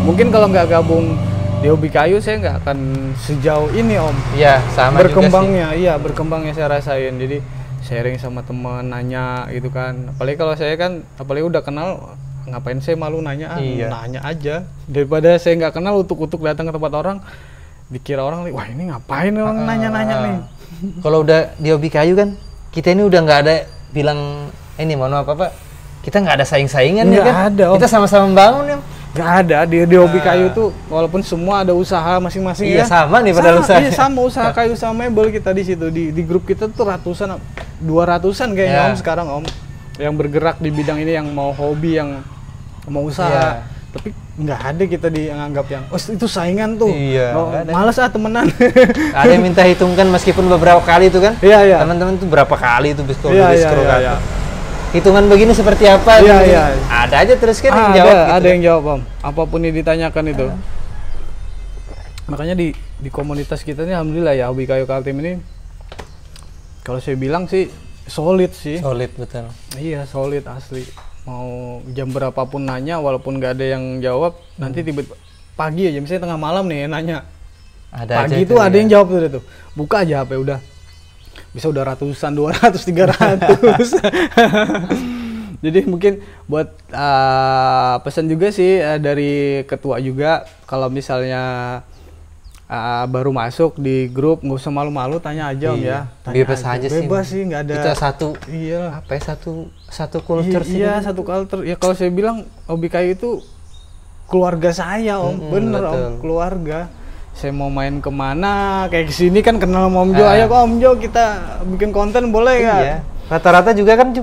mungkin kalau nggak gabung di hobi kayu saya nggak akan sejauh ini Om. Iya, sama berkembangnya juga sih. Iya, berkembangnya saya rasain. Jadi sharing sama teman, nanya gitu kan. Apalagi kalau saya kan, apalagi udah kenal, ngapain saya malu nanya? Nanya aja. Daripada saya nggak kenal utuk-utuk datang ke tempat orang, dikira orang, wah ini ngapain orang nanya-nanya nih. Kalau udah di hobi kayu kan, kita ini udah nggak ada bilang ini mohon maaf Pak, kita nggak ada saing-saingan ya kan? Ada, kita sama-sama membangun ya. Nggak ada di hobi kayu tuh, walaupun semua ada usaha masing-masing ya. Sama nih pada usaha. Iya, sama usaha kayu sama mebel kita di situ, di grup kita tuh ratusan, 200-an kayaknya Om sekarang Om, yang bergerak di bidang ini, yang mau hobi, yang mau usaha. Tapi nggak ada kita dianggap yang itu saingan tuh. Males temenan. Ada yang minta hitungkan meskipun beberapa kali itu kan. Teman-teman tuh berapa kali itu kalau di scroll hitungan begini seperti apa? Ada aja terus kan yang jawab. Ada yang jawab Om. Apapun yang ditanyakan itu. Makanya di komunitas kita ini alhamdulillah ya, hobi kayu Kaltim ini, kalau saya bilang sih solid sih. Solid betul. Iya solid asli. Mau jam berapapun nanya, walaupun nggak ada yang jawab, nanti tiba-tiba pagi aja, misalnya tengah malam nih nanya. Pagi itu ada yang jawab tuh. Buka aja HP udah. Bisa udah ratusan, 200, 300. Jadi mungkin buat pesan juga sih dari ketua juga, kalau misalnya baru masuk di grup, nggak usah malu-malu, tanya aja Om ya. Bebas aja sih. Bebas sih, nggak ada. Kita satu culture sih. Iya, satu culture. Ya kalau saya bilang hobi kayu itu keluarga saya Om, bener betul. Om, keluarga. Saya mau main kemana, kayak kesini kan kenal sama Om Jo, ayo kok Om Jo kita bikin konten boleh nggak? Iya. Rata-rata juga kan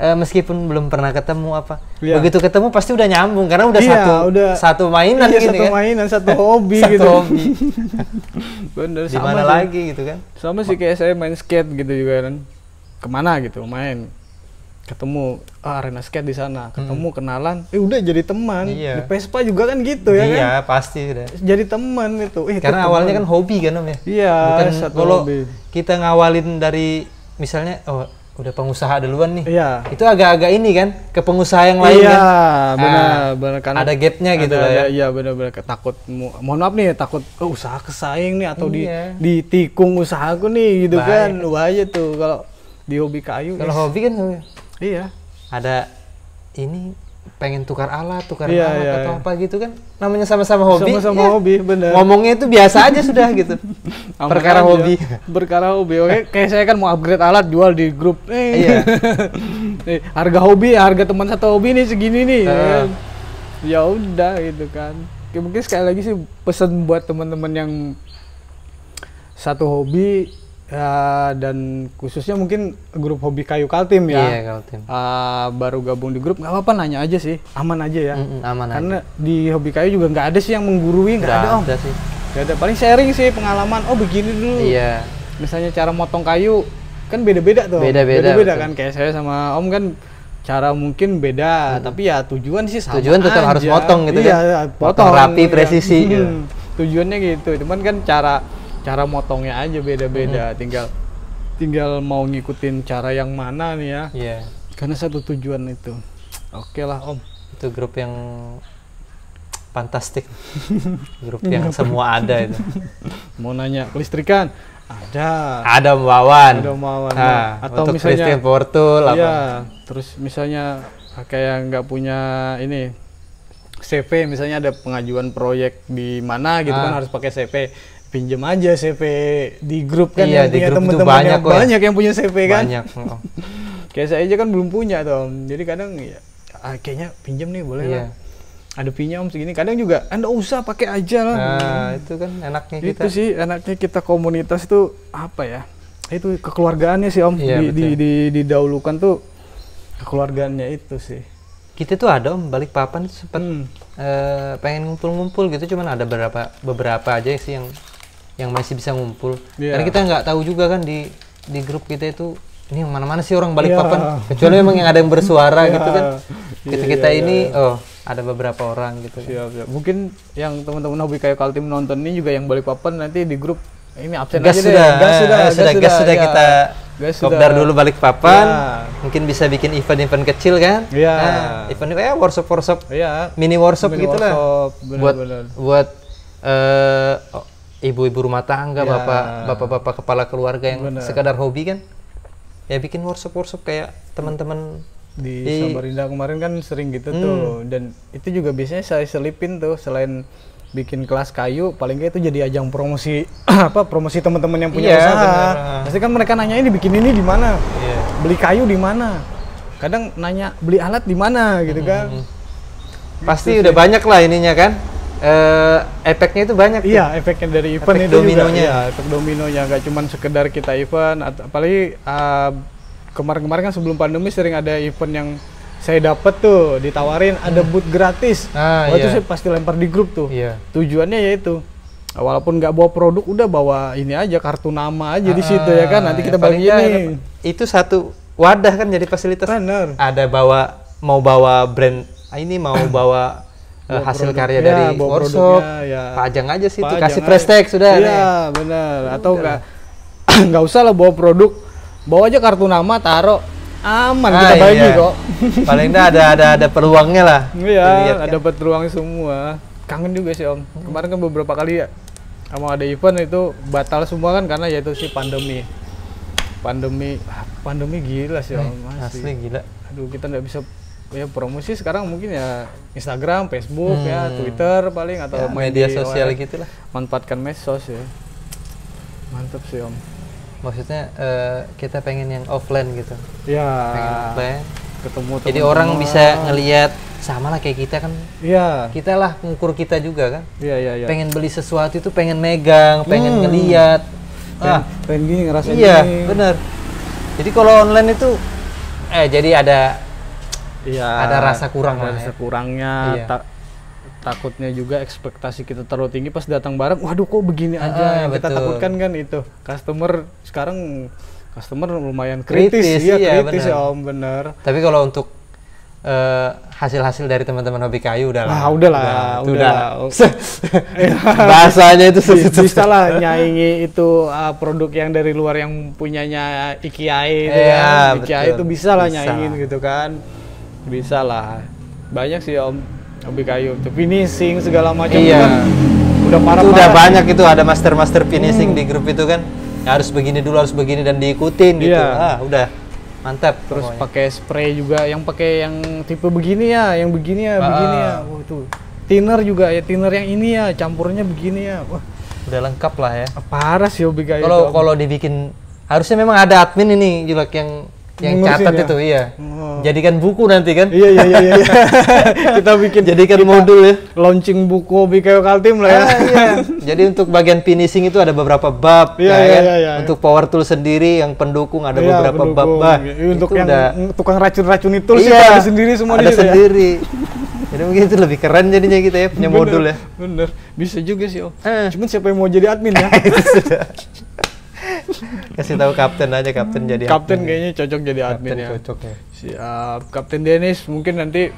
meskipun belum pernah ketemu begitu ketemu pasti udah nyambung karena udah satu mainan gini satu kan? Mainan, satu hobi satu gitu. Hobi. Bener. Di mana lagi gitu kan? Sama sih kayak saya main skate gitu juga kan, kemana gitu main. Ketemu arena skate di sana, ketemu kenalan, udah jadi teman. Di Vespa juga kan gitu ya kan? Iya, pasti udah. Jadi teman itu. Karena awalnya kan hobi kan Om ya? Iya, bukan kalau kita ngawalin dari misalnya udah pengusaha duluan nih. Iya. Itu agak-agak ini kan ke pengusaha yang lain kan? Iya, benar kan. Ada gapnya gitu lah ya. Iya, benar-benar takut. Mohon maaf nih, takut usaha kesaing nih atau ditikung usahaku nih gitu kan. Bahaya tuh kalau di hobi kayu. Kalau hobi kan iya. Ada ini pengen tukar alat Iya, atau apa gitu kan, namanya sama-sama hobi. Sama-sama hobi, bener. Ngomongnya itu biasa aja sudah gitu. Perkara hobi. Oke, kayak saya kan mau upgrade alat jual di grup. Iya. Harga hobi, harga teman satu hobi nih segini nih. Ya udah gitu kan. Mungkin sekali lagi sih pesan buat teman-teman yang satu hobi ya, dan khususnya mungkin grup hobi kayu Kaltim ya. Iya, Kaltim. Baru gabung di grup, nggak apa-apa, nanya aja sih, aman aja ya. Aman Karena aja. di hobi kayu juga nggak ada sih yang menggurui, nggak ada om. Sih. Nggak ada, paling sharing sih pengalaman. Oh begini dulu. Iya. Misalnya cara motong kayu kan beda-beda tuh. Beda-beda kan, kayak saya sama om kan cara mungkin beda, tapi ya tujuan sih sama. Tujuan tetap harus motong gitu iya, kan. Potong rapi, presisi. Gitu. Tujuannya gitu, cuman kan cara motongnya aja beda-beda. Tinggal mau ngikutin cara yang mana nih ya. Iya. Karena satu tujuan itu. Oke lah om. Itu grup yang fantastik. Grup yang semua ada itu. Mau nanya kelistrikan? Ada. Ada Wawan. Ada Wawan. Nah, atau untuk misalnya Christian Portul apa? Iya. Terus misalnya kayak nggak punya ini CV, misalnya ada pengajuan proyek di mana gitu kan, harus pakai CV. Pinjam aja CV di grup kan, iya, yang punya teman-teman yang banyak yang punya CV kan. Banyak. Kayak saya aja kan belum punya tuh. Jadi kadang ya kayaknya pinjam nih boleh lah. Ada pinjam segini. Kadang juga Anda usah pakai aja lah. Nah, itu kan enaknya kita. Itu sih enaknya kita komunitas itu apa ya? Itu kekeluargaannya sih om. Iya, didahulukan tuh kekeluargaannya itu sih. Kita tuh ada om Balikpapan sempat pengen ngumpul-ngumpul gitu, cuman ada beberapa aja sih yang masih bisa ngumpul. Karena kita nggak tahu juga kan di grup kita itu ini yang mana-mana sih orang Balikpapan, kecuali memang yang ada yang bersuara gitu kan. Kita ini ada beberapa orang gitu. Siap. Mungkin yang teman-teman hobi kayu Kaltim nonton ini juga yang Balikpapan, nanti di grup ini absen gas aja sudah, deh. gas sudah kita kopdar dulu Balikpapan. Mungkin bisa bikin event-event kecil kan? Iya. Event kayak workshop. Iya. Mini workshop gitu lah. Buat ibu-ibu rumah tangga, bapak-bapak kepala keluarga yang sekadar hobi kan, ya bikin workshop kayak teman-teman di Samarinda kemarin kan sering gitu tuh. Dan itu juga biasanya saya selipin tuh, selain bikin kelas kayu, paling nggak itu jadi ajang promosi promosi teman-teman yang punya usaha. Pasti kan mereka nanya ini bikin ini di mana, beli kayu di mana, kadang nanya beli alat di mana gitu kan. Pasti udah banyak lah ininya kan. Efeknya itu banyak. Iya, efeknya dari event efek itu dominonya. Juga, efek dominonya nggak cuma sekedar kita event, apalagi kemarin-kemarin kan sebelum pandemi sering ada event yang saya dapat tuh ditawarin ada booth gratis. Itu saya pasti lempar di grup tuh. Tujuannya yaitu walaupun nggak bawa produk, udah bawa ini aja, kartu nama aja di situ ya kan. Nanti kita bagi ini. Itu satu wadah kan jadi fasilitas. Bener. Ada mau bawa brand ini, mau bawa hasil karya dari workshop, pajang aja sih tuh, kasih press tag sudah. Iya benar. Atau nggak usah lah bawa produk, bawa aja kartu nama, taruh, aman kita bagi kok. Paling enggak ada peluangnya lah. Iya, ada peluang semua. Kangen juga sih om. Kemarin kan beberapa kali ya mau ada event itu batal semua kan, karena yaitu si pandemi gila sih om. Asli gila. Aduh, kita nggak bisa ya promosi sekarang, mungkin ya Instagram, Facebook ya, Twitter paling, atau media sosial gitulah. Manfaatkan medsos ya. Mantap sih om. Maksudnya kita pengen yang offline gitu. Ya. Pengen offline. Ketemu teman-teman. Jadi orang bisa ngelihat sama lah kayak kita kan. Iya. Kita lah ngukur kita juga kan. Iya. Pengen beli sesuatu itu pengen megang, pengen ngelihat. Pengen gini, ngerasain gini. Iya, benar. Jadi kalau online itu jadi ada rasa kurang lah. Rasa kurangnya. Takutnya juga ekspektasi kita terlalu tinggi, pas datang barang, waduh kok begini aja. Yang kita takutkan kan itu. Sekarang customer lumayan kritis ya om, bener. Tapi kalau untuk hasil-hasil dari teman-teman hobi kayu udah bahasanya itu bisa lah nyaingi itu produk yang dari luar yang punyanya Ikiai itu kan. Ikiai itu bisa lah nyaingin gitu kan. Bisa lah. Banyak sih om hobi kayu, finishing segala macam kan udah parah. Udah banyak itu, ada master finishing di grup itu kan. Ya, harus begini dulu, harus begini dan diikutin gitu. Udah. Mantap. Terus pakai spray juga, yang pakai yang tipe begini ya, yang begini ya, begini ya. Wah itu. Thinner juga ya, thinner yang ini ya, campurnya begini ya. Wah, udah lengkap lah ya. Parah sih hobi kayu. Kalau dibikin harusnya memang ada admin ini Julek yang catat ya? Itu iya. Jadikan buku nanti kan? Iya. Kita bikin jadikan modul ya. Launching buku hobi kayu Kaltim lah ya. Iya. Jadi untuk bagian finishing itu ada beberapa bab ya. Untuk power tool sendiri yang pendukung ada beberapa bab. Untuk yang tukang racun-racun itu sih ada sendiri semua ada sendiri. Jadi mungkin itu lebih keren jadinya kita ya punya modul ya. Bener. Bisa juga sih Om. Cuman siapa yang mau jadi admin ya? Itu sudah. Kasih tahu kapten aja, kapten jadi kapten admin. Kayaknya cocok jadi admin kapten ya. Cocok ya. Siap, Kapten Dennis. Mungkin nanti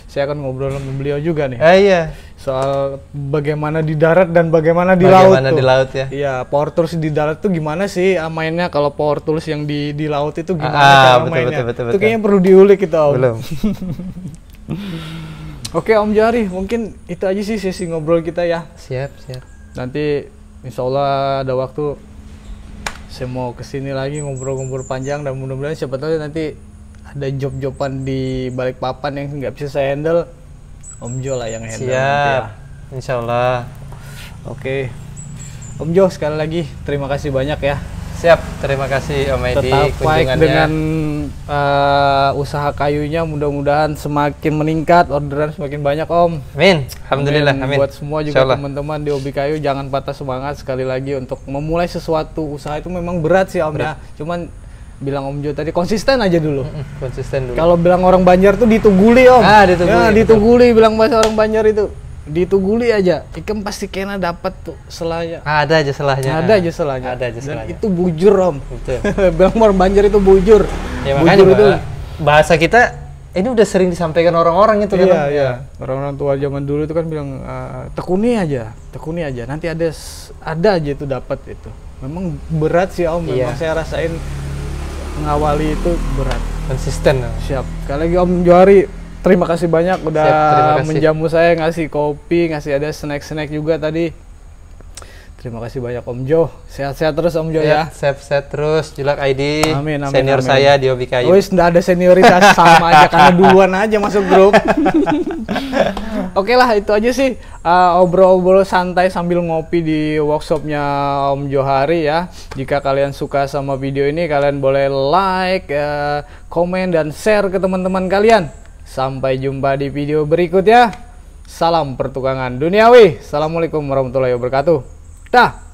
saya akan ngobrol sama beliau juga nih. Iya. Soal bagaimana di darat dan bagaimana di laut. Bagaimana di laut ya? Iya, power tools di darat tuh gimana sih mainnya? Kalau power tools yang di laut itu gimana cara mainnya? Betul. Itu kayaknya perlu diulik itu Om. Belum. Oke Om Johari, mungkin itu aja sih sesi ngobrol kita ya. Siap. Nanti insya Allah ada waktu saya mau kesini lagi ngobrol-ngobrol panjang, dan mudah-mudahan siapa tahu nanti ada job-joban di Balikpapan yang nggak bisa saya handle, Om Jo lah yang handle. Siap, insya Allah. Oke, Om Jo sekali lagi terima kasih banyak ya. Siap, terima kasih Om Edi tetap baik kunjungannya. Dengan usaha kayunya, mudah-mudahan semakin meningkat, orderan semakin banyak Om. Amin, alhamdulillah. Amin. Buat semua juga teman-teman di hobi kayu, jangan patah semangat. Sekali lagi untuk memulai sesuatu usaha itu memang berat sih Om ya. Cuman bilang Om Jo tadi konsisten aja dulu. Konsisten dulu. Kalau bilang orang Banjar tuh dituguli Om. Dituguli. Ya, dituguli bilang bahasa orang Banjar itu. Dituguli aja, ikan pasti kena dapat tuh selahnya. Ada aja selahnya. Dan itu bujur Om. Betul. Bilang orang Banjar itu bujur. Ya makanya bujur itu bahasa kita ini udah sering disampaikan orang-orang itu kan. Iya. Orang-orang tua zaman dulu itu kan bilang tekuni aja. Nanti ada aja itu dapat itu. Memang berat sih Om. Memang saya rasain mengawali itu berat. Konsisten. Siap. Sekali lagi Om Johari, terima kasih banyak udah menjamu saya, ngasih kopi, ngasih ada snack-snack juga tadi. Terima kasih banyak Om Jo. Sehat-sehat terus Om Jo ya. Sehat-sehat terus. Julek ID. Amin. Senior saya di hobi kayu. Wis enggak ada senioritas, sama aja karena duluan aja masuk grup. Oke lah, itu aja sih obrol-obrol santai sambil ngopi di workshopnya Om Johari ya. Jika kalian suka sama video ini, kalian boleh like, komen dan share ke teman-teman kalian. Sampai jumpa di video berikutnya. Salam pertukangan duniawi. Assalamualaikum warahmatullahi wabarakatuh. Dah.